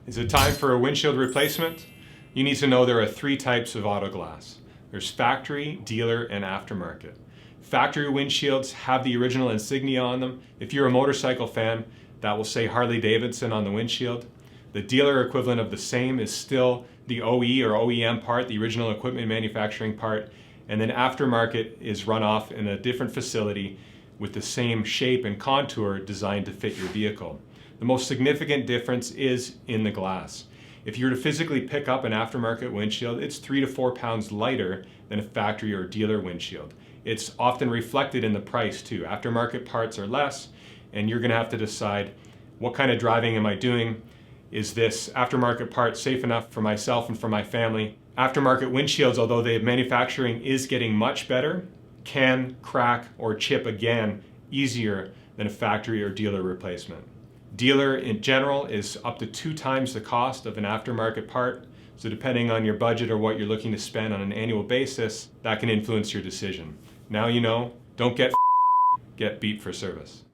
Is it time for a windshield replacement? You need to know there are three types of auto glass. There's factory, dealer, and aftermarket. Factory windshields have the original insignia on them. If you're a motorcycle fan, that will say Harley Davidson on the windshield. The dealer equivalent of the same is still the OE or OEM part, the original equipment manufacturing part, and then aftermarket is run off in a different facility with the same shape and contour designed to fit your vehicle. The most significant difference is in the glass. If you were to physically pick up an aftermarket windshield, it's 3 to 4 pounds lighter than a factory or dealer windshield. It's often reflected in the price too. Aftermarket parts are less, and you're gonna have to decide, what kind of driving am I doing? Is this aftermarket part safe enough for myself and for my family? Aftermarket windshields, although the manufacturing is getting much better, can crack or chip again easier than a factory or dealer replacement. Dealer in general is up to 2 times the cost of an aftermarket part, so depending on your budget or what you're looking to spend on an annual basis, that can influence your decision. Now you know, don't get Beep for service.